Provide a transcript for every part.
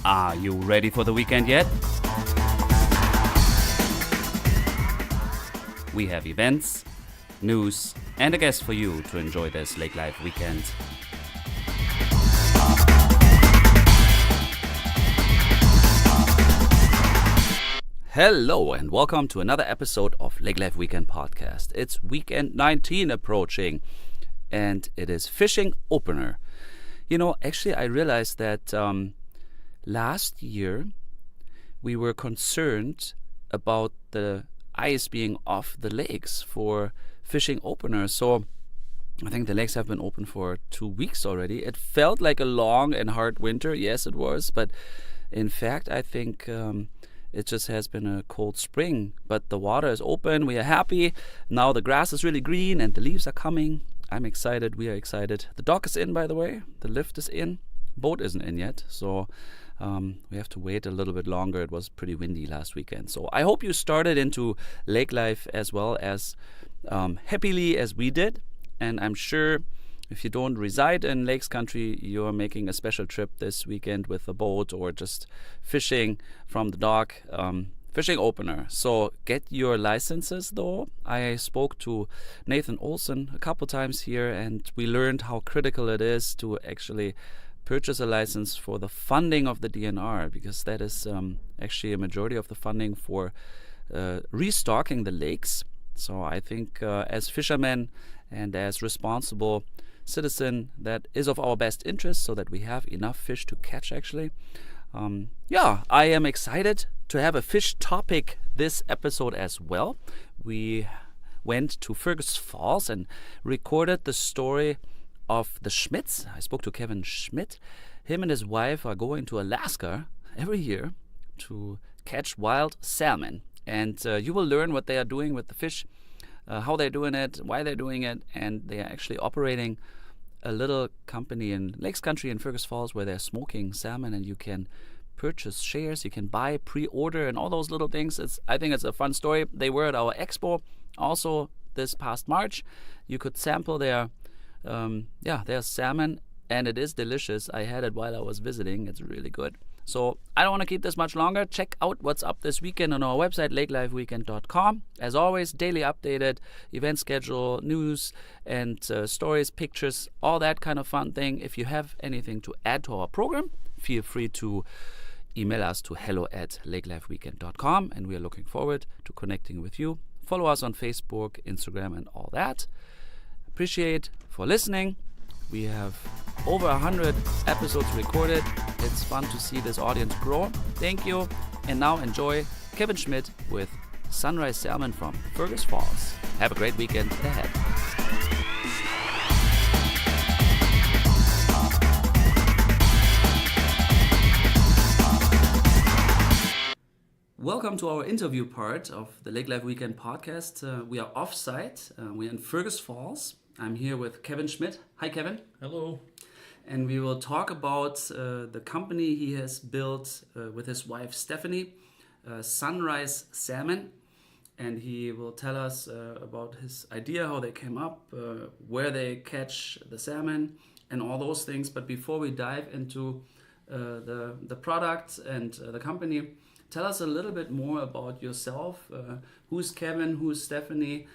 Are you ready for the weekend yet? We have events, news, and a guest for you to enjoy this lake life weekend. Hello and welcome to another episode of Lake Life Weekend Podcast. It's weekend 19 approaching and it is fishing opener. You know, actually I realized that last year we were concerned about the ice being off the lakes for fishing opener. So I think the lakes have been open for 2 weeks already. It felt like a long and hard winter. Yes, it was. But in fact, I think it just has been a cold spring. But the water is open. We are happy. Now the grass is really green and the leaves are coming. I'm excited. We are excited. The dock is in, by the way. The lift is in. Boat isn't in yet. So we have to wait a little bit longer. It was pretty windy last weekend. So I hope you started into lake life as well as happily as we did. And I'm sure if you don't reside in lakes country, you're making a special trip this weekend with a boat or just fishing from the dock, fishing opener. So get your licenses though. I spoke to Nathan Olson a couple times here and we learned how critical it is to actually purchase a license for the funding of the DNR, because that is actually a majority of the funding for restocking the lakes. So I think as fishermen and as responsible citizen, that is of our best interest so that we have enough fish to catch actually. I am excited to have a fish topic this episode as well. We went to Fergus Falls and recorded the story of the Schmidts. I spoke to Kevin Schmidt. Him and his wife are going to Alaska every year to catch wild salmon. And you will learn what they are doing with the fish, how they're doing it, why they're doing it. And they are actually operating a little company in Lakes Country in Fergus Falls where they're smoking salmon and you can purchase shares, you can buy, pre-order and all those little things. I think it's a fun story. They were at our expo also this past March. You could sample their salmon and it is delicious. I had it while I was visiting. It's really good. So I don't want to keep this much longer. Check out what's up this weekend on our website, lakelifeweekend.com. As always, daily updated event schedule, news and stories, pictures, all that kind of fun thing. If you have anything to add to our program, feel free to email us to hello@lakelifeweekend.com and we are looking forward to connecting with you. Follow us on Facebook, Instagram and all that. Appreciate for listening. We have over 100 episodes recorded. It's fun to see this audience grow. Thank you. And now enjoy Kevin Schmidt with Sunrise Salmon from Fergus Falls. Have a great weekend ahead. Welcome to our interview part of the Lake Life Weekend podcast. We are off-site. We're in Fergus Falls. I'm here with Kevin Schmidt. Hi, Kevin. Hello. And we will talk about the company he has built with his wife, Stephanie, Sunrise Salmon. And he will tell us about his idea, how they came up, where they catch the salmon, and all those things. But before we dive into the product and the company, tell us a little bit more about yourself. Who's Kevin? Who's Stephanie?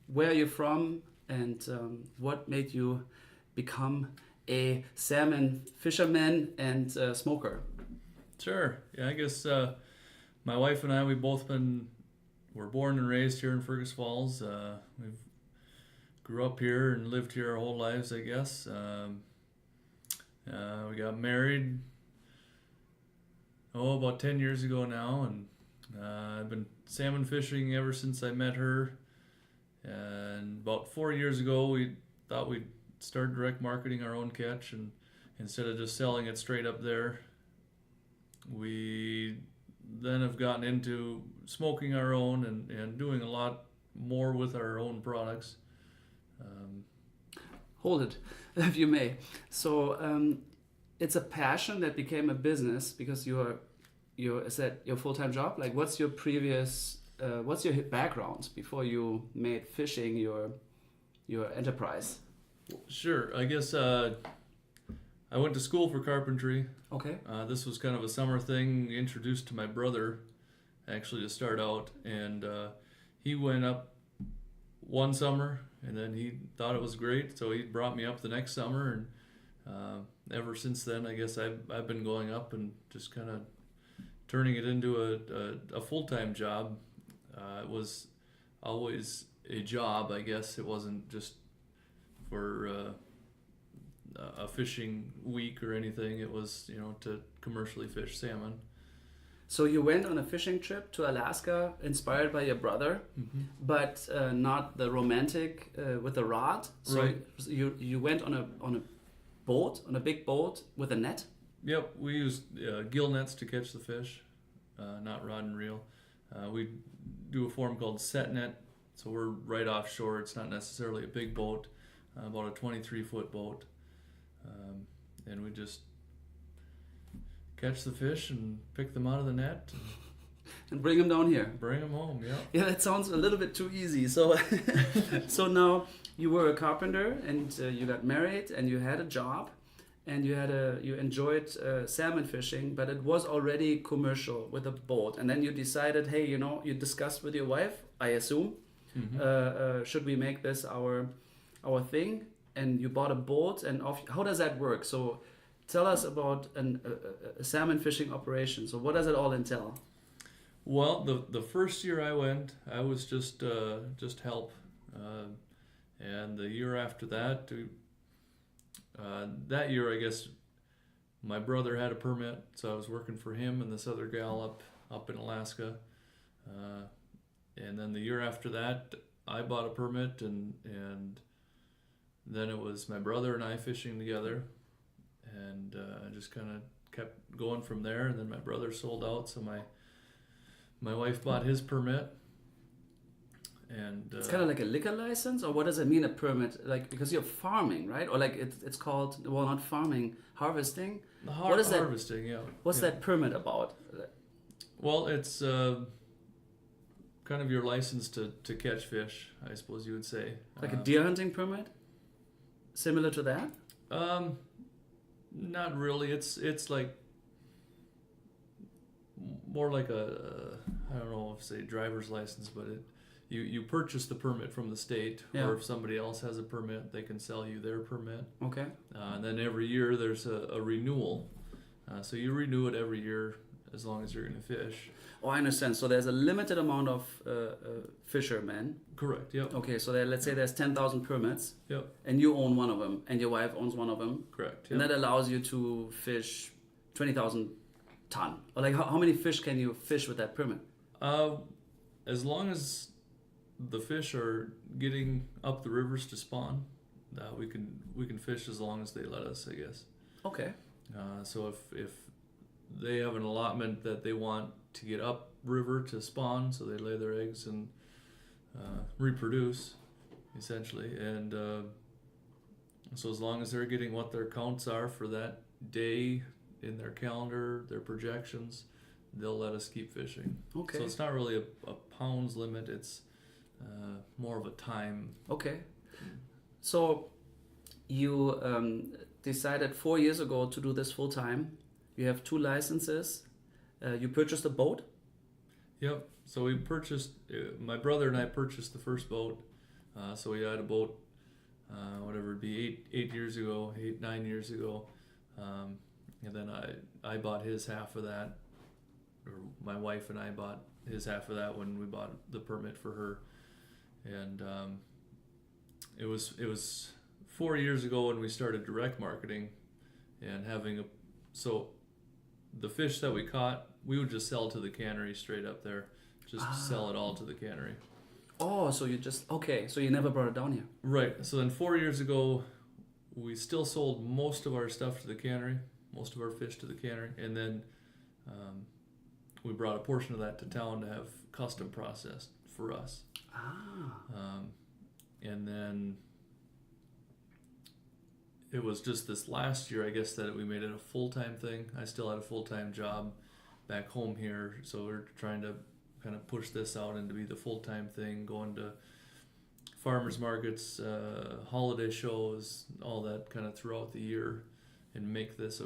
Where are you from? And what made you become a salmon fisherman and smoker? Sure. Yeah, I guess my wife and I, were born and raised here in Fergus Falls. We grew up here and lived here our whole lives, I guess. We got married, about 10 years ago now, and I've been salmon fishing ever since I met her. And about 4 years ago, we thought we'd start direct marketing our own catch, and instead of just selling it straight up there, we then have gotten into smoking our own and doing a lot more with our own products. Hold it, if you may. So it's a passion that became a business because is that your full-time job? Like, what's your background before you made fishing your enterprise? Sure. I guess I went to school for carpentry. Okay. This was kind of a summer thing introduced to my brother, actually, to start out. And he went up one summer, and then he thought it was great, so he brought me up the next summer. And ever since then, I guess I've been going up and just kind of turning it into a full-time job. It was always a job, I guess. It wasn't just for a fishing week or anything. It was, to commercially fish salmon. So you went on a fishing trip to Alaska, inspired by your brother, but not the romantic with the rod. So Right. you went on a boat, on a big boat with a net. Yep, we used gill nets to catch the fish, not rod and reel. We do a form called set net, so we're right offshore. It's not necessarily a big boat, about a 23-foot boat, and we just catch the fish and pick them out of the net And bring them down here. and bring them home. Yeah. Yeah, that sounds a little bit too easy. So, so now you were a carpenter and you got married and you had a job, and you enjoyed salmon fishing, but it was already commercial with a boat. And then you decided, hey, you discussed with your wife, I assume, should we make this our thing? And you bought a boat, and how does that work? So, tell us about a salmon fishing operation. So, what does it all entail? Well, the first year I went, I was just help, and the year after that, that year I guess my brother had a permit, so I was working for him and this other gal up in Alaska, and then the year after that I bought a permit, and then it was my brother and I fishing together, and I just kind of kept going from there, and then my brother sold out, so my wife bought his permit, and It's kind of like a liquor license, or what does it mean, a permit? Like, because you're farming, right? Or like it's called, well, not farming, harvesting. What is that? Harvesting, yeah. What's Yeah. that permit about? Well, it's kind of your license to catch fish, I suppose you would say. Like a deer hunting permit? Similar to that? Not really. It's like more like I don't know if say driver's license, but you purchase the permit from the state, Yeah. or if somebody else has a permit, they can sell you their permit. Okay. And then every year there's a renewal, so you renew it every year as long as you're going to fish. Oh, I understand. So there's a limited amount of fishermen. Correct. Yep. Okay, so let's say there's 10,000 permits, Yep. and you own one of them, and your wife owns one of them, Correct. and Yep. that allows you to fish 20,000 ton. Or like, how many fish can you fish with that permit? As long as the fish are getting up the rivers to spawn, we can fish as long as they let us, I guess. Okay. So if they have an allotment that they want to get up river to spawn, so they lay their eggs and reproduce, essentially, and so as long as they're getting what their counts are for that day in their calendar, their projections, they'll let us keep fishing. Okay. So it's not really a pounds limit, it's more of a time. Okay. So you decided 4 years ago to do this full time. You have 2 licenses. You purchased a boat. Yep. So we purchased, my brother and I purchased the first boat. So we had a boat, whatever it'd be, 9 years ago. And then I bought his half of that, or my wife and I bought his half of that when we bought the permit for her. And it was 4 years ago when we started direct marketing and so the fish that we caught, we would just sell to the cannery straight up there. Just sell it all to the cannery. Oh, so so you never brought it down here. Right. So then 4 years ago, we still sold most of our stuff to the cannery, most of our fish to the cannery, and then we brought a portion of that to town to have custom processed for us. And then it was just this last year, I guess, that we made it a full-time thing. I still had a full-time job back home here, so we're trying to kind of push this out and to be the full-time thing, going to farmers markets, holiday shows, all that kind of throughout the year. and make this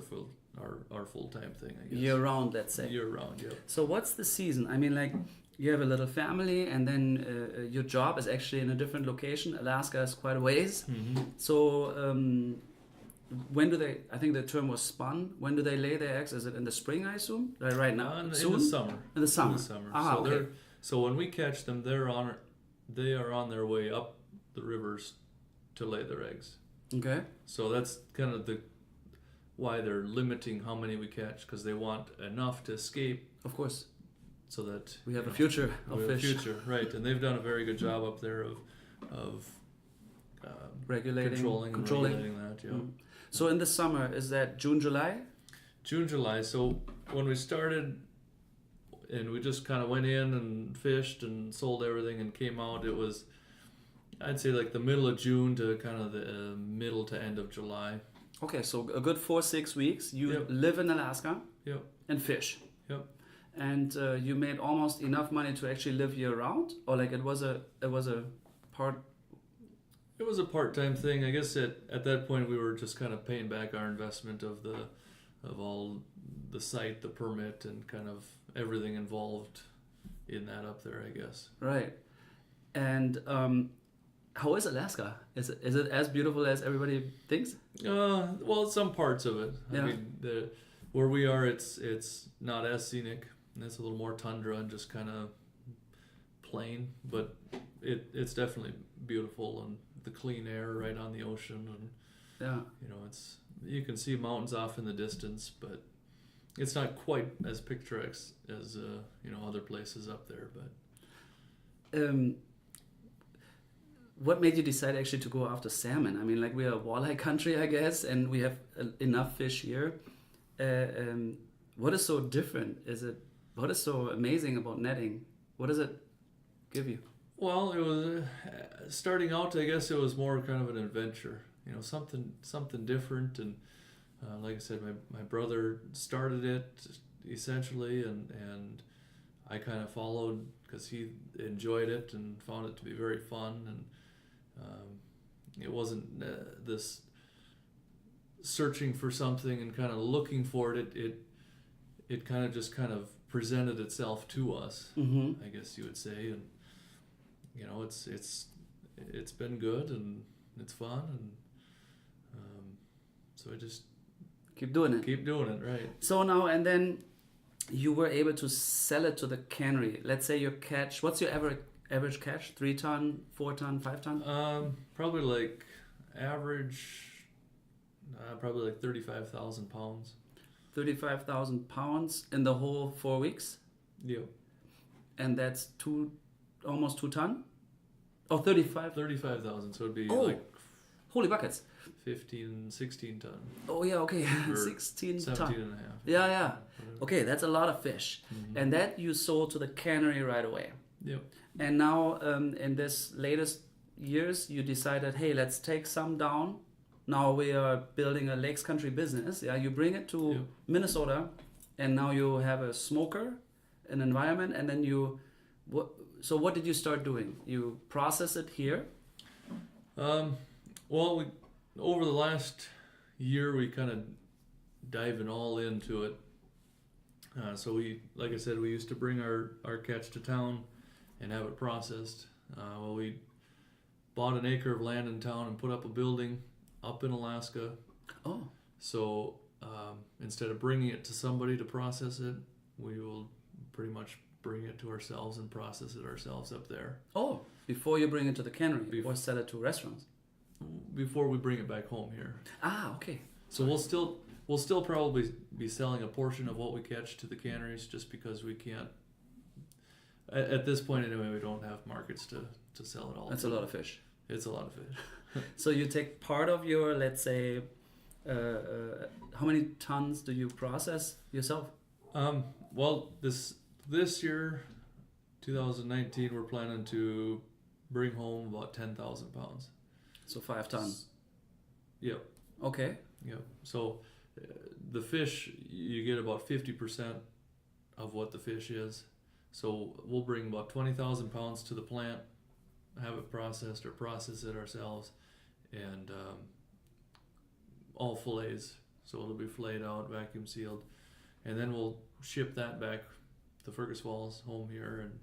our full-time thing, I guess. Year round, let's say. Year round, yeah. So what's the season? I mean, like, you have a little family, and then your job is actually in a different location. Alaska is quite a ways. Mm-hmm. So when do they? I think the term was spun. When do they lay their eggs? Is it in the spring? I assume. Like right now. In the Soon? summer. In the summer. In the summer. Ah, so okay. So when we catch them, they are on their way up the rivers to lay their eggs. Okay. So that's kind of why they're limiting how many we catch, because they want enough to escape. Of course. So that We have a future of we have a fish. future, right? And they've done a very good job up there of Regulating, controlling and regulating that. Yeah. Mm. So in the summer, is that June, July? June, July. So when we started, and we just kind of went in and fished and sold everything and came out, it was, I'd say, like the middle of June to kind of the middle to end of July. Okay, so a good 4-6 weeks. You Yep. live in Alaska Yep. and fish. Yep. And you made almost enough money to actually live year round, or like it was a part. It was a part-time thing. I guess at that point we were just kind of paying back our investment of all the site, the permit, and kind of everything involved in that up there, I guess. Right. And how is Alaska? Is it as beautiful as everybody thinks? Well, some parts of it. Yeah. I mean, where we are, it's not as scenic. And it's a little more tundra and just kind of plain, but it's definitely beautiful, and the clean air right on the ocean, and Yeah. you can see mountains off in the distance, but it's not quite as picturesque as other places up there. But What made you decide actually to go after salmon? I mean, like, we are a walleye country, I guess, and we have enough fish here. What is so different? What is so amazing about netting? What does it give you? well, it was starting out. I guess it was more kind of an adventure, something different. And like I said, my brother started it essentially, and I kind of followed because he enjoyed it and found it to be very fun. And it wasn't this searching for something and kind of looking for it. It kind of just kind of presented itself to us, Mm-hmm. I guess you would say. And it's been good, and it's fun, and so I just Keep doing it. keep doing it, right? So now and then, you were able to sell it to the cannery. Let's say your catch. What's your average catch? 3 ton, 4 ton, 5 ton? Probably like average, probably like 35,000 pounds. 35,000 pounds in the whole 4 weeks, Yep. and that's almost 2 ton. Oh, 35. 35,000, so it'd be Oh. like Holy buckets. 15, 16 ton. Oh yeah, okay. Or 16 17 ton. and a half. Yeah, yeah. Whatever. Okay, that's a lot of fish. Mhm. And that you sold to the cannery right away. Yep. And now, in this latest years, you decided, hey, let's take some down. Now we are building a lakes country business. Yeah, you bring it to Yep. Minnesota, and now you have a smoker, an environment, and then So what did you start doing? You process it here. Well, over the last year, we kind of diving all into it. So like I said, we used to bring our catch to town and have it processed. Well, we bought an acre of land in town and put up a building up in Alaska. Oh, So instead of bringing it to somebody to process it, we will pretty much bring it to ourselves and process it ourselves up there before you bring it to the cannery or sell it to restaurants. before we bring it back home here. Ah, okay. So we'll still probably be selling a portion of what we catch to the canneries, just because we can't. At this point, anyway, we don't have markets to sell it all. That's a lot of fish. It's a lot of fish. So you take part of your, let's say, how many tons do you process yourself? Well, this year, 2019, we're planning to bring home about 10,000 pounds. So 5 tons. Yep. Okay. Yep. So the fish, you get about 50% of what the fish is. So we'll bring about 20,000 pounds to the plant, have it processed or process it ourselves, and all fillets So it'll be flayed out, vacuum sealed, and then we'll ship that back to Fergus Falls home here, and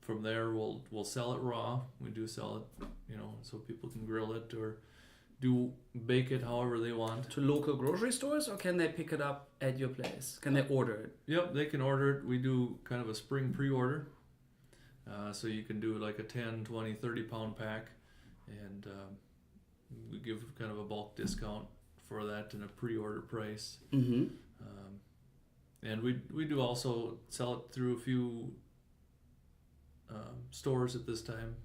from there we'll sell it raw. We do sell it, so people can grill it or bake it however they want. To local grocery stores, or can they pick it up at your place? Can they order it? Yep, they can order it. We do kind of a spring pre-order. So you can do like a 10, 20, 30 pound pack, and we give kind of a bulk discount for that and a pre-order price. Mm-hmm. And we do also sell it through a few stores at this time.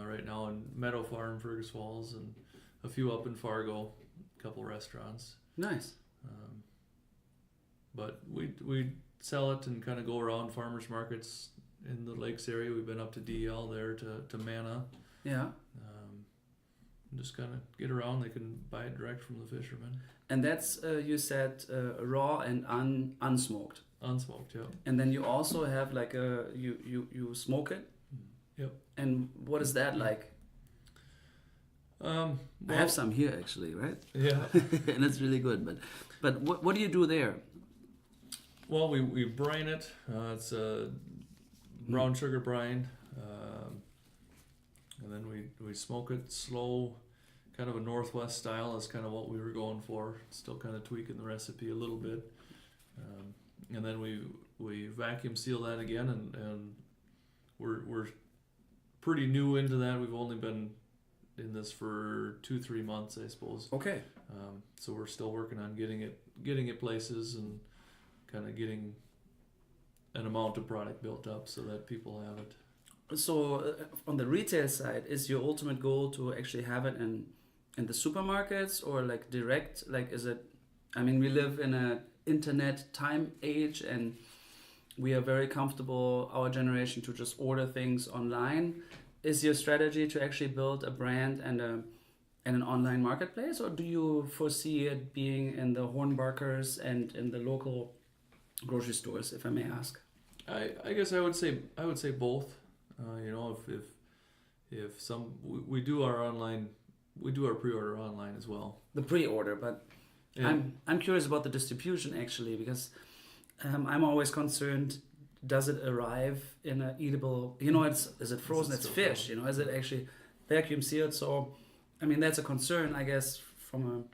Right now in Meadow Farm, Fergus Falls, and a few up in Fargo, a couple restaurants. Nice. But we sell it and kind of go around farmers markets in the lakes area. We've been up to DL there to Mana. Yeah. And just kind of get around. They can buy it direct from the fishermen. And that's, you said, raw and unsmoked. Unsmoked, yeah. And then you also have like you smoke it? Yep. And what is that like? Well, I have some here actually, right? Yeah. And it's really good. But what do you do there? Well, we brine it. It's a brown sugar brine. And then we smoke it slow, kind of a Northwest style is kind of what we were going for. Still kind of tweaking the recipe a little bit. And then we vacuum seal that again, and we're pretty new into that. We've only been in this for 2-3 months, I suppose. Okay. So we're still working on getting it places and kind of getting an amount of product built up so that people have it. So on the retail side, is your ultimate goal to actually have it in the supermarkets or like direct? Like, is it? I mean, we live in a internet time age, and we are very comfortable, our generation, to just order things online. Is your strategy to actually build a brand and an online marketplace, or do you foresee it being in the Hornbarkers and in the local grocery stores, if I may ask? I guess I would say both. If we do our online, we do our pre-order online as well. The pre-order, but yeah. I'm curious about the distribution actually, because I'm always concerned. Does it arrive in an eatable? Is it frozen? It's fish. Frozen? Is it actually vacuum sealed? So, I mean, that's a concern, I guess, from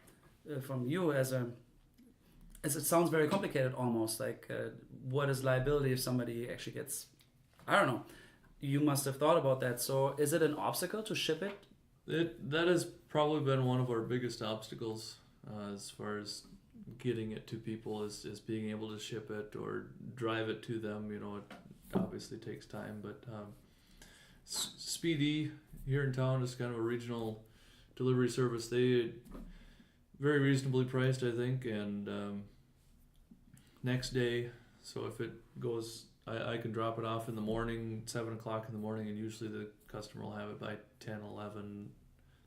you as it sounds very complicated almost. Like, what is liability if somebody actually gets? I don't know. You must have thought about that. So, is it an obstacle to ship it? That has probably been one of our biggest obstacles as far as getting it to people is being able to ship it or drive it to them. It obviously takes time, but Speedy here in town is kind of a regional delivery service. They very reasonably priced, I think, and next day. So if it goes, I can drop it off in the morning, 7 o'clock in the morning, and usually the customer will have it by 10, 11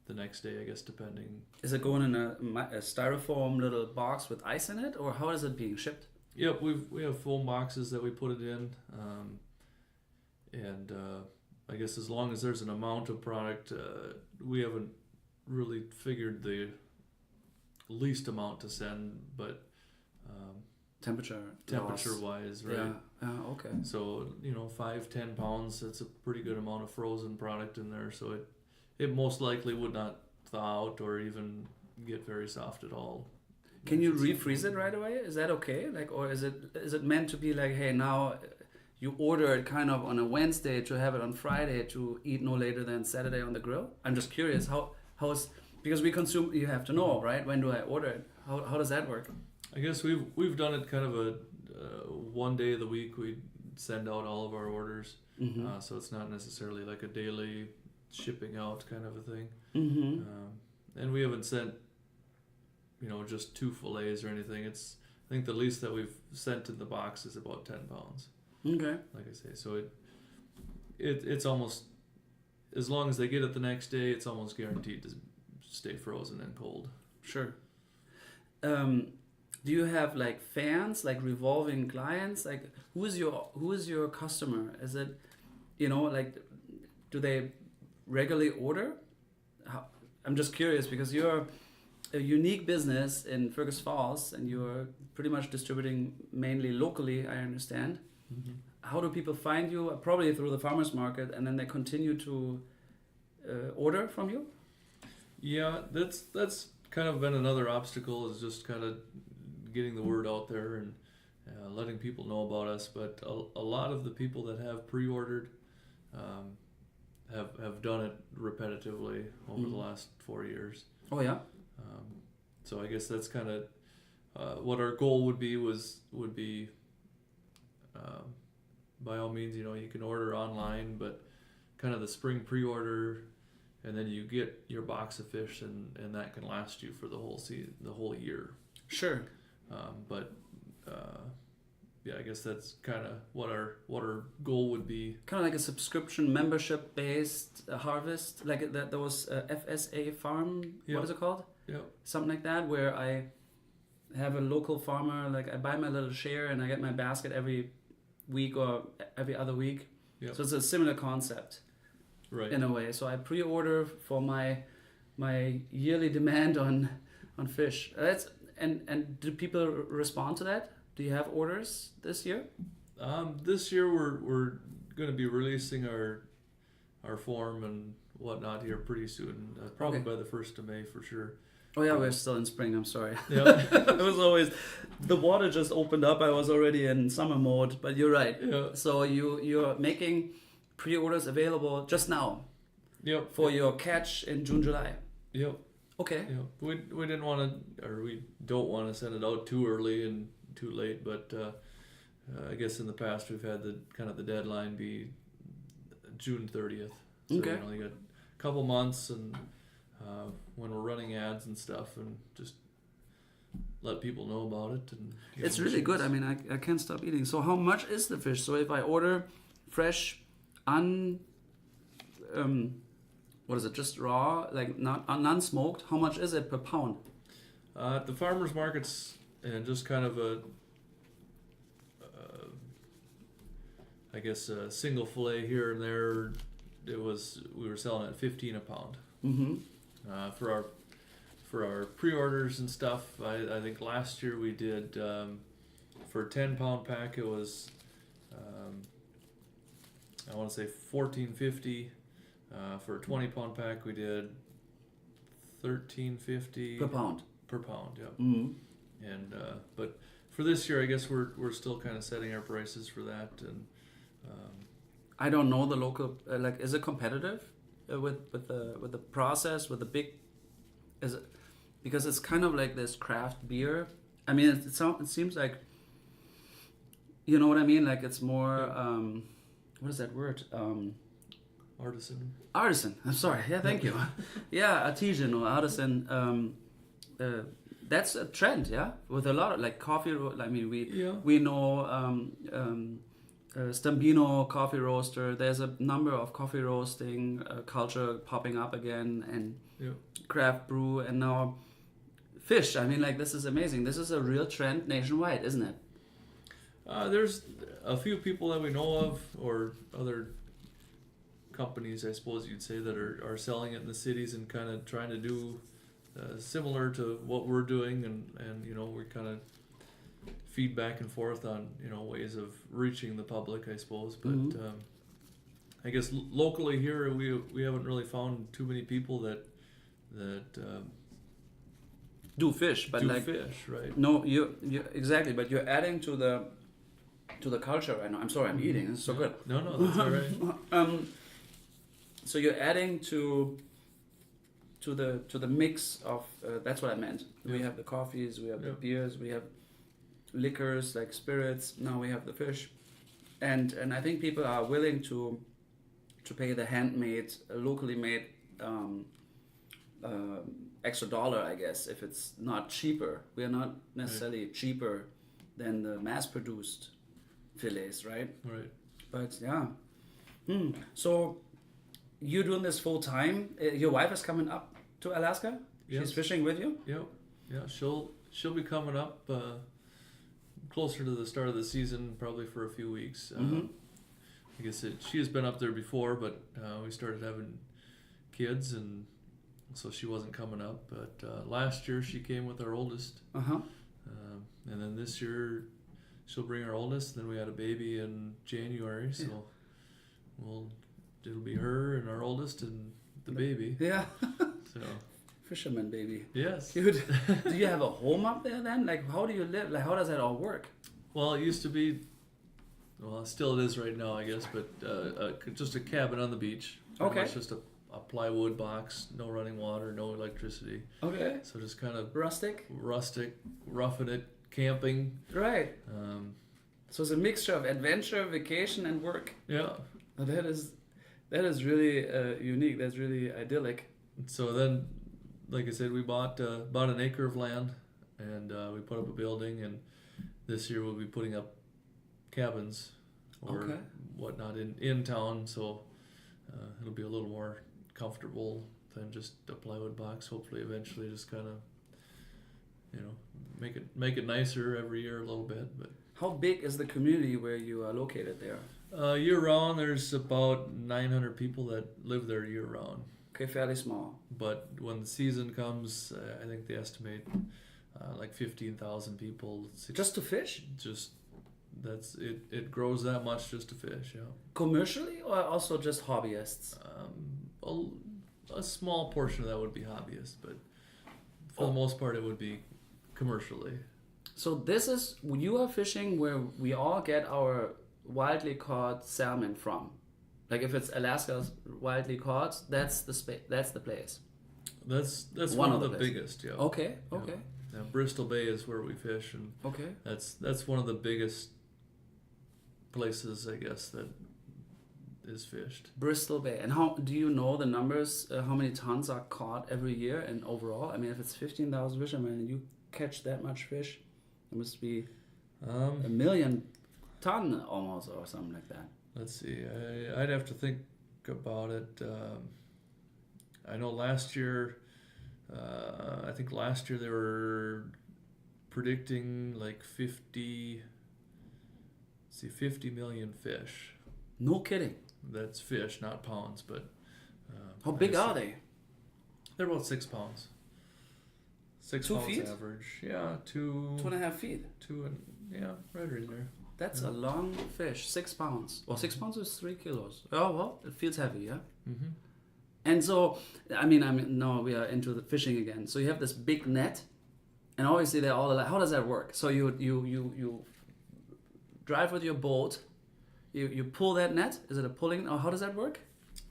the next day, I guess, depending. Is it going in a styrofoam little box with ice in it, or how is it being shipped? Yep, we have foam boxes that we put it in, and I guess as long as there's an amount of product, we haven't really figured the least amount to send, but temperature wise, right? Yeah. Okay. So 5-10 pounds, that's a pretty good amount of frozen product in there. So it most likely would not thaw out or even get very soft at all. Can you refreeze it right away? Is that okay? Like, or is it meant to be like, hey, now you order it kind of on a Wednesday to have it on Friday to eat no later than Saturday on the grill? I'm just curious how is, because we consume, you have to know, right? When do I order it? How does that work? I guess we've done it kind of a one day of the week we send out all of our orders, so it's not necessarily like a daily shipping out kind of a thing. And we haven't sent just 2 fillets or anything. It's, I think the least that we've sent in the box is about 10 pounds. Okay. Like I say, so it's almost, as long as they get it the next day, it's almost guaranteed to stay frozen and cold. Sure. Do you have like fans, like revolving clients? Like, who is your customer? Is it, like, do they regularly order? I'm just curious because a unique business in Fergus Falls, and you're pretty much distributing mainly locally, I understand. Mm-hmm. How do people find you? Probably through the farmers market, and then they continue to order from you? Yeah, that's kind of been another obstacle, is just kind of getting the word out there and letting people know about us. But a lot of the people that have pre-ordered have done it repetitively over the last 4 years. Oh yeah. So I guess that's kind of what our goal would be. By all means, you can order online, but kind of the spring pre-order, and then you get your box of fish, and that can last you for the whole year. Sure. Yeah, I guess that's kind of what our goal would be. Kind of like a subscription membership based harvest, like that. There was FSA farm. Yep. What is it called? Yeah. Something like that, where I have a local farmer. Like I buy my little share, and I get my basket every week or every other week. Yep. So it's a similar concept, Right. in a way. So I pre-order for my yearly demand on fish. And do people respond to that? Do you have orders this year? This year we're going to be releasing our form and whatnot here pretty soon. Probably by the 1st of May for sure. Oh yeah, we're still in spring. I'm sorry. Yeah. It was always the water just opened up. I was already in summer mode. But you're right. Yeah. So you're making pre-orders available just now. Yep. For your catch in June, July. Yep. Okay. Yeah. We didn't want to, or we don't want to send it out too early and too late, but I guess in the past we've had the deadline be June 30th. So, Okay. You got a couple months, and when we're running ads and stuff, and just let people know about it. And It's really good. I mean, I can't stop eating. So how much is the fish? So if I order fresh, what is it? Just raw, like not non-smoked. How much is it per pound? At the farmers markets, and just kind of I guess a single fillet here and there, we were selling at 15 a pound. Mm-hmm. For our pre-orders and stuff, I think last year we did for a 10-pound pack it was I want to say $14.50. For a 20-pound pack we did $13.50 Per pound. Per pound, yeah. Mm-hmm. And but for this year, I guess we're still kind of setting our prices for that. And I don't know the local. Like, is it competitive with the process, with the big? Is it, because it's kind of like this craft beer. I mean, it seems like, you know what I mean. Like it's more. What is that word? artisan. Artisan. I'm sorry. Yeah, thank you. Yeah, artisan or artisan. That's a trend, yeah. With a lot of like coffee. I mean, we know Stambino coffee roaster. There's a number of coffee roasting culture popping up again, and craft brew, and now fish. I mean, like this is amazing. This is a real trend nationwide, isn't it? There's a few people that we know of, or other companies, I suppose you'd say, that are selling it in the cities and kind of trying to do similar to what we're doing, and we kind of feed back and forth on ways of reaching the public, I suppose. But I guess locally here we haven't really found too many people that do fish, but do like fish, right? No, you exactly, but you're adding to the culture right now. I'm sorry, I'm eating. It's so good. No, that's all right. So you're adding to the mix of that's what I meant. We have the coffees, we have the beers, we have liquors like spirits. Now we have the fish, and I think people are willing to pay the handmade, locally made extra dollar, I guess, if it's not cheaper. We are not necessarily cheaper than the mass-produced fillets, right? Right. But yeah. So you're doing this full time. Your wife is coming up to Alaska. Yes. She's fishing with you. Yeah. She'll be coming up closer to the start of the season, probably for a few weeks. Like I said, she has been up there before, but we started having kids, and so she wasn't coming up. But last year she came with our oldest. Uh-huh. And then this year she'll bring our oldest. And then we had a baby in January, so it'll be her and our oldest and the baby. Yeah. So Fisherman baby. yes. Cute. Do you have a home up there then? Like, how do you live? Like, how does that all work? Well, it used to be. Well, still it is right now, I guess. But just a cabin on the beach. Okay. It's just a plywood box, no running water, no electricity. Okay. So just kind of Rustic? roughing it, camping. Right. So it's a mixture of adventure, vacation, and work. Yeah. Oh, that is really unique. That's really idyllic. So then, like I said, we bought an acre of land, and we put up a building, and this year we'll be putting up cabins or whatnot in town. So it'll be a little more comfortable than just a plywood box. Hopefully, eventually, just kind of, make it nicer every year a little bit. But how big is the community where you are located there? Year round, there's about 900 people that live there year round. Okay, fairly small. But when the season comes, I think they estimate like 15,000 people. Just to fish? Just that's it. It grows that much just to fish. Yeah. Commercially, or also just hobbyists? A small portion of that would be hobbyists, but for the most part, it would be commercially. So this is, you are fishing where we all get our wildly caught salmon from. Like if it's Alaska's wildly caught, that's the place. That's one of the biggest. Yeah. Okay. Yeah. Yeah, Bristol Bay is where we fish, and that's one of the biggest places, I guess, that is fished. Bristol Bay. And how do you know the numbers? How many tons are caught every year and overall? I mean, if it's 15,000 fishermen and you catch that much fish, it must be a million ton almost or something like that. Let's see. I'd have to think about it. I know last year. I think last year they were predicting like 50 million fish. No kidding. That's fish, not pounds, but. How big are they? They're about 6 pounds. 6 2 pounds feet? average. Yeah, 2.5 feet. Right in there. That's a long fish. 6 pounds. Well, 6 pounds is 3 kilos. Oh well, it feels heavy, yeah. Mm-hmm. And so, I mean, now we are into the fishing again. So you have this big net, and obviously they're all like, how does that work? So you drive with your boat, you pull that net. Is it a pulling, or how does that work?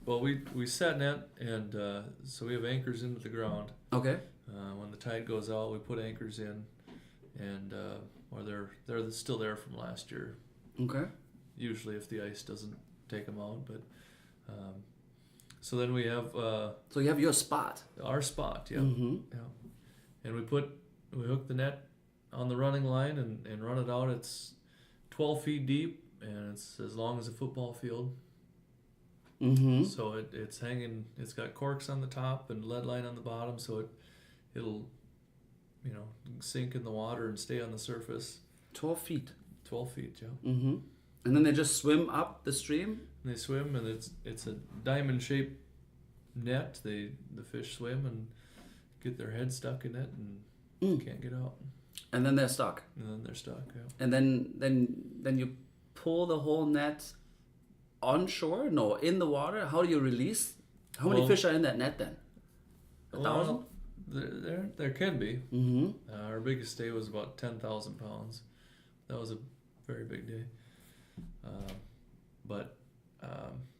Well, we set net, and so we have anchors into the ground. Okay. When the tide goes out, we put anchors in, and or they're still there from last year. Okay. Usually, if the ice doesn't take them out, but. So then we have. So you have your spot. Our spot, yeah. Mm-hmm. Yeah. And we hook the net on the running line and run it out. It's 12 feet deep, and it's as long as a football field. Mm-hmm. So it's hanging. It's got corks on the top and lead line on the bottom, so it'll sink in the water and stay on the surface. 12 feet. 12 feet, yeah. Mm-hmm. And then they just swim up the stream. And they swim, and it's a diamond-shaped net. The fish swim and get their head stuck in it and can't get out. And then they're stuck. And then they're stuck, yeah. And then you pull the whole net onshore? No, in the water? How do you release? How many fish are in that net then? 1,000? There can be. Mm-hmm. Our biggest day was about 10,000 pounds. That was a very big day. But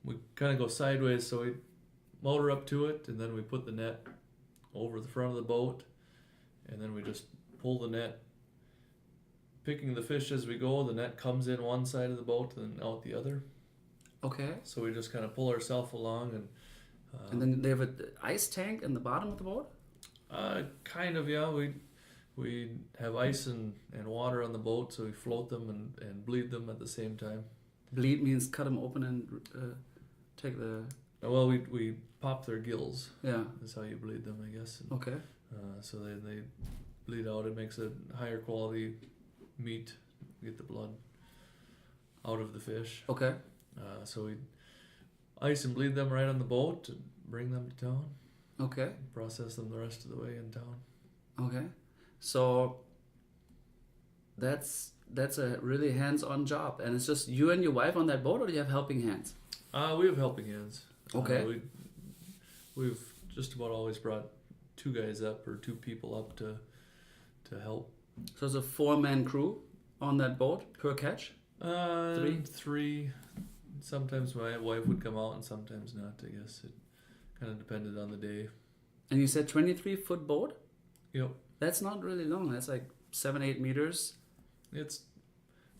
we kind of go sideways, so we motor up to it, and then we put the net over the front of the boat, and then we just pull the net, picking the fish as we go. The net comes in one side of the boat and out the other. Okay. So we just kind of pull ourselves along, and then they have an ice tank in the bottom of the boat? Kind of, yeah. We have ice and water on the boat, so we float them and bleed them at the same time. Bleed means cut them open and take the... Well, we pop their gills. Yeah. That's how you bleed them, I guess. And, okay. So they bleed out. It makes a higher quality meat. Get the blood out of the fish. Okay. So we ice and bleed them right on the boat and bring them to town. Okay. process them the rest of the way in town. Okay. So that's a really hands-on job, and it's just you and your wife on that boat, or do you have helping hands? We have helping hands. Okay. We've just about always brought two guys up or two people up to help. So it's a 4-man crew on that boat per catch? Three. Sometimes my wife would come out and sometimes not, I guess. It kind of depended on the day. And you said 23-foot boat? Yep. That's not really long. That's like 7-8 meters. It's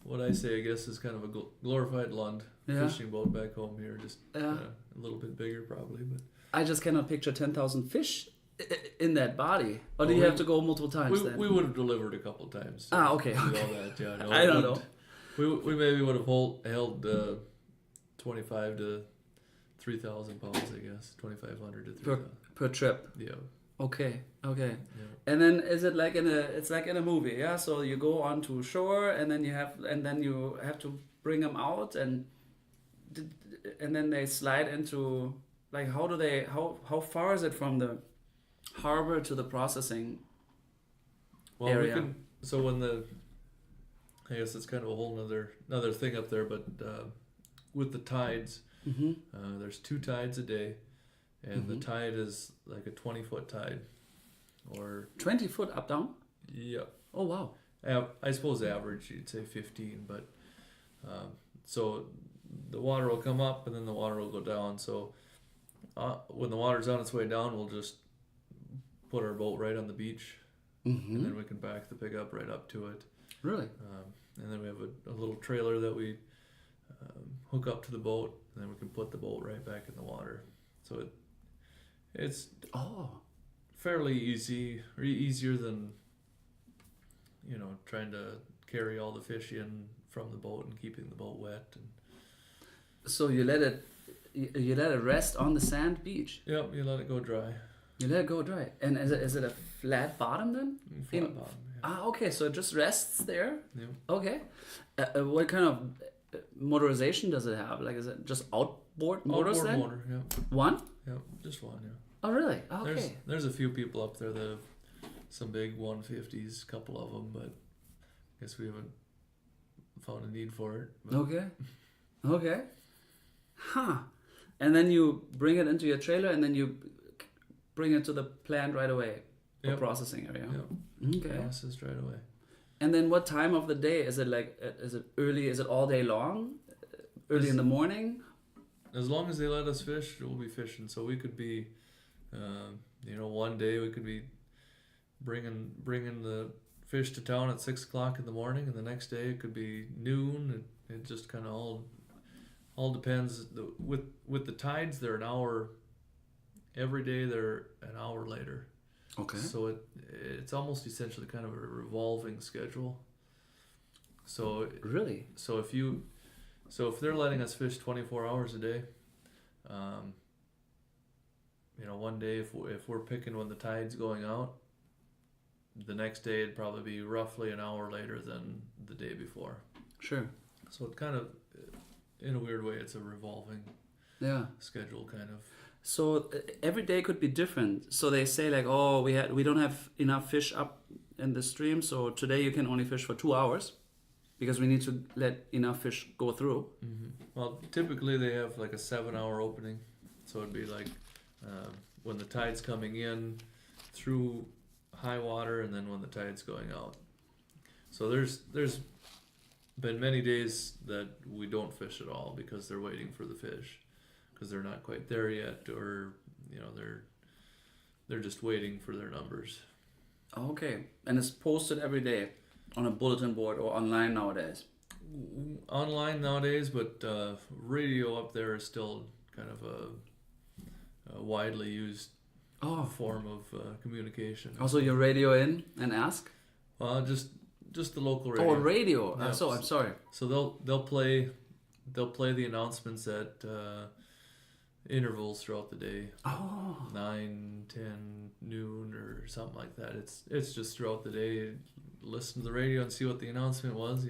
what I say, I guess, is kind of a glorified Lund fishing boat back home here. Just a little bit bigger probably. But I just cannot picture 10,000 fish in that body. Or do you have to go multiple times then? We would have delivered a couple times. So okay. All that, yeah. No, I don't know. We maybe would have held 25 to 3,000 pounds, I guess. 2,500 to 3,000. Per trip? Yeah. Okay. Yeah. And then is it like it's like in a movie, yeah? So you go onto shore and then you have to bring them out and then they slide into, like, how far is it from the harbor to the processing area? I guess it's kind of a whole another thing up there, but with the tides, there's 2 tides a day, and the tide is like a 20-foot tide, or 20 foot up down. Yeah. Oh wow. I suppose average you'd say 15, but so the water will come up and then the water will go down. So when the water's on its way down, we'll just put our boat right on the beach, and then we can back the pickup right up to it. Really? And then we have a little trailer that we hook up to the boat, and then we can put the boat right back in the water. So it's fairly easy, or easier than trying to carry all the fish in from the boat and keeping the boat wet. And so you let it rest on the sand beach. Yep, you let it go dry. You let it go dry, and is it a flat bottom then? Flat bottom. Yeah. Okay, so it just rests there. Yeah. Okay, what kind of motorization does it have? Like, is it just outboard motors then? Motor, yeah. One? Yeah, just one. Yeah. Oh really? Okay. There's a few people up there that have some big 150s, a couple of them, but I guess we haven't found a need for it. But. Okay. Huh. And then you bring it into your trailer, and then you bring it to the plant right away, or processing area. Yep. Okay. Processed right away. And then what time of the day is it? Like, is it early? Is it all day long? Early in the morning? As long as they let us fish, we'll be fishing. So we could be, one day we could be bringing the fish to town at 6 o'clock in the morning, and the next day it could be noon. It just kind of all depends. With the tides, they're an hour. Every day they're an hour later. Okay. So it's almost essentially kind of a revolving schedule. So really. So if they're letting us fish 24 hours a day, one day if we're picking when the tide's going out, the next day it'd probably be roughly an hour later than the day before. Sure. So it kind of, in a weird way, it's a revolving schedule kind of. So every day could be different. So they say like, oh, we don't have enough fish up in the stream, so today you can only fish for 2 hours because we need to let enough fish go through. Mm-hmm. Well, typically they have like a 7-hour opening, so it'd be like when the tide's coming in through high water, and then when the tide's going out. So there's been many days that we don't fish at all because they're waiting for the fish, because they're not quite there yet, or they're just waiting for their numbers. Okay, and it's posted every day on a bulletin board or online nowadays. Online nowadays, but radio up there is still kind of a widely used form of communication. Also, you radio in and ask? Just the local radio. Oh, radio. Yeah. So I'm sorry. So they'll play the announcements at intervals throughout the day. 9, 10, noon, or something like that. It's just throughout the day. Listen to the radio and see what the announcement was.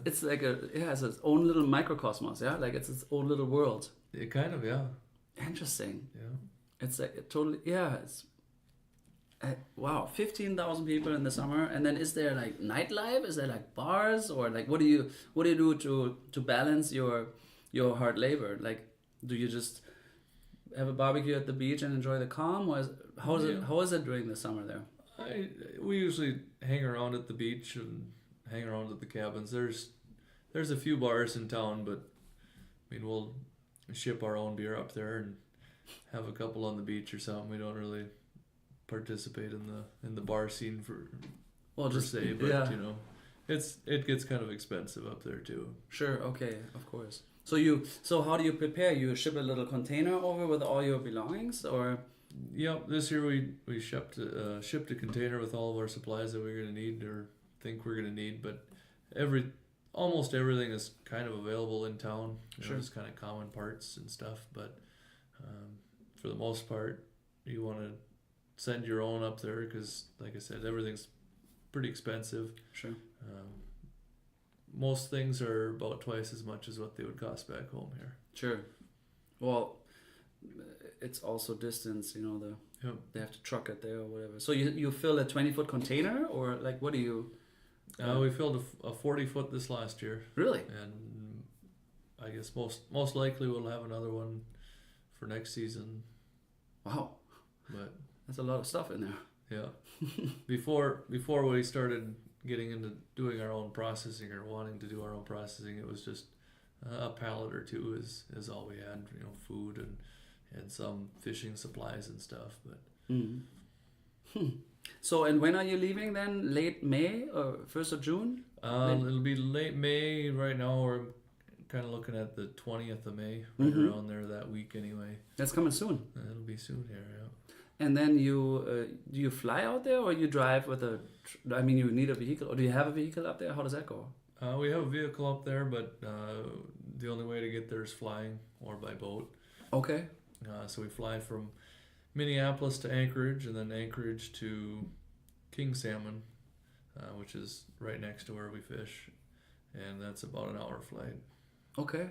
It's like it's its own little microcosmos. Yeah, like it's its own little world. It kind of, yeah. Interesting. Yeah. It's like totally, yeah. It's wow, 15,000 people in the summer, and then is there like nightlife? Is there like bars, or like what do you do to balance your hard labor? Like, do you just have a barbecue at the beach and enjoy the calm, or how is it during the summer there? We usually hang around at the beach and hang around at the cabins. There's a few bars in town, but I mean we'll ship our own beer up there and have a couple on the beach or something. We don't really participate in the bar scene per se, but yeah. you know, it gets kind of expensive up there too. Sure, okay, of course. So how do you prepare? You ship a little container over with all your belongings, or? Yep, this year we shipped a container with all of our supplies that we're gonna need or think we're gonna need, but almost everything is kind of available in town. Sure. It's kind of common parts and stuff, but for the most part, you want to send your own up there because, like I said, everything's pretty expensive. Sure. Most things are about twice as much as what they would cost back home here. Sure. Well, it's also distance, you know, they have to truck it there or whatever. So you fill a 20-foot container, or like what do you? We filled a 40-foot this last year. Really? And I guess most likely we'll have another one for next season. Wow. But that's a lot of stuff in there. Yeah. Before we started getting into doing our own processing or wanting to do our own processing, it was just a pallet or two is all we had, you know, food and some fishing supplies and stuff. But So, and when are you leaving then? Late May or 1st of June? It'll be late May. Right now we're kind of looking at the 20th of May, right around there that week anyway. That's coming soon. It'll be soon here, yeah. And then do you fly out there, or you drive with I mean, you need a vehicle, or do you have a vehicle up there? How does that go? We have a vehicle up there, but the only way to get there is flying or by boat. Okay. So we fly from Minneapolis to Anchorage, and then Anchorage to King Salmon, which is right next to where we fish, and that's about an hour flight. Okay.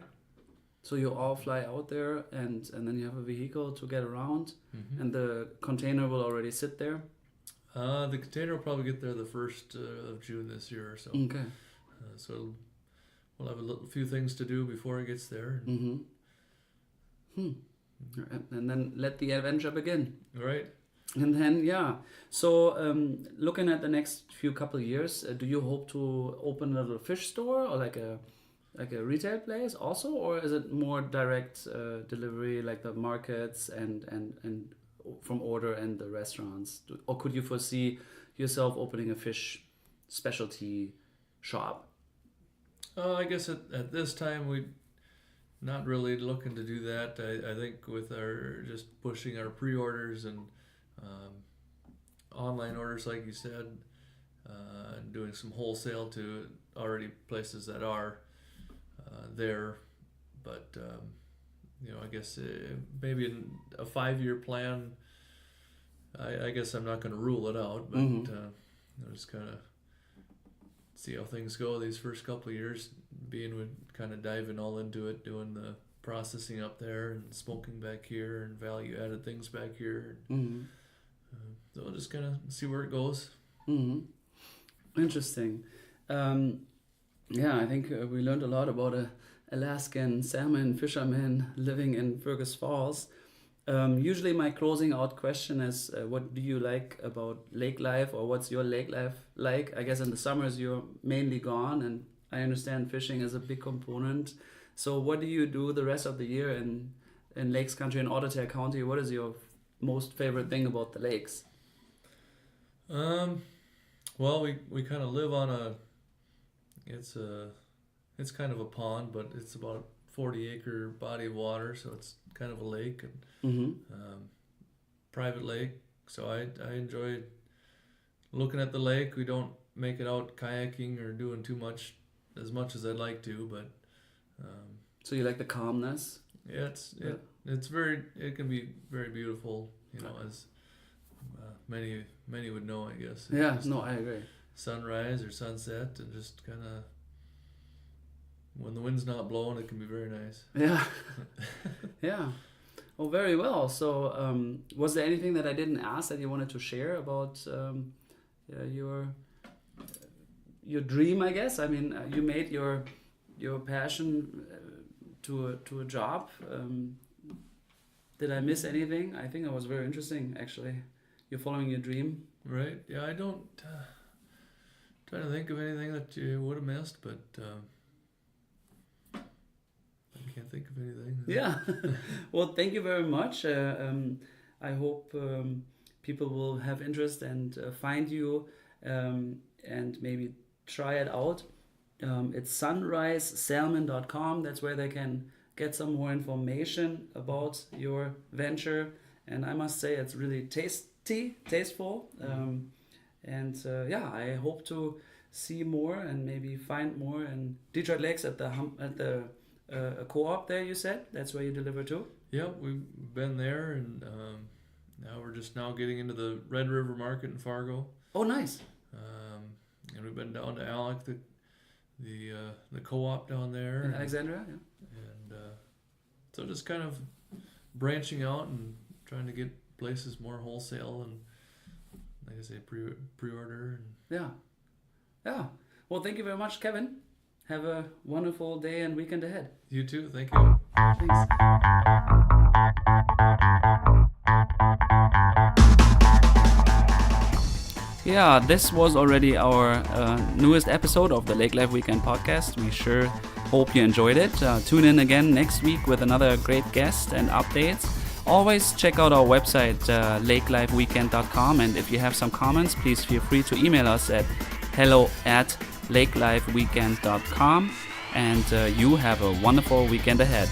So you all fly out there, and then you have a vehicle to get around, and the container will already sit there? The container will probably get there the 1st of June this year or so. Okay. So we'll have a few things to do before it gets there. And then let the adventure begin. Right. And then, yeah. So looking at the next few couple of years, do you hope to open a little fish store, or like a retail place also, or is it more direct delivery, like the markets and from order and the restaurants? Or could you foresee yourself opening a fish specialty shop? I guess at this time we not really looking to do that. I think with our just pushing our pre-orders and online orders, like you said, and doing some wholesale to already places that are there, but you know, I guess maybe in a 5-year plan. I guess I'm not going to rule it out, but I'll just kind of see how things go these first couple of years. Being with kind of diving all into it, doing the processing up there and smoking back here and value added things back here. So we'll just kind of see where it goes. Interesting. Yeah, I think we learned a lot about Alaskan salmon fishermen living in Fergus Falls. Usually my closing out question is, what do you like about lake life, or what's your lake life like? I guess in the summers you're mainly gone, and I understand fishing is a big component. So what do you do the rest of the year in Lakes Country in Otter County? What is your most favorite thing about the lakes? Well, we kind of live on it's kind of a pond, but it's about a 40-acre body of water, so it's kind of a lake and private lake. So I enjoy looking at the lake. We don't make it out kayaking or doing as much as I'd like to, but so you like the calmness? Yeah, it can be very beautiful, you know, as many would know, I guess. Yeah, no, I agree. Sunrise or sunset, and just kind of when the wind's not blowing, it can be very nice. Yeah. Yeah. Oh, very well. So, was there anything that I didn't ask that you wanted to share about your dream? I guess. I mean, you made your passion to a job. Did I miss anything? I think it was very interesting. Actually, you're following your dream. Right. Yeah. I don't. Trying to think of anything that you would have missed, but. I can't think of anything. Yeah. Well, thank you very much. I hope people will have interest and find you and maybe try it out. It's sunrisesalmon.com. That's where they can get some more information about your venture. And I must say it's really tasteful. I hope to see more and maybe find more in Detroit Lakes at the a co-op there. You said that's where you deliver to. Yeah, we've been there, and now we're just getting into the Red River Market in Fargo. Oh, nice. And we've been down to Alec, the co-op down there, In Alexandria. Yeah. And so just kind of branching out and trying to get places more wholesale and, like I say, pre-order. And Yeah. Well, thank you very much, Kevin. Have a wonderful day and weekend ahead. You too. Thank you. Thanks. Yeah, this was already our newest episode of the Lake Life Weekend podcast. We sure hope you enjoyed it. Tune in again next week with another great guest and updates. Always check out our website, lakelifeweekend.com. And if you have some comments, please feel free to email us at hello@lakelifeweekend.com. And you have a wonderful weekend ahead.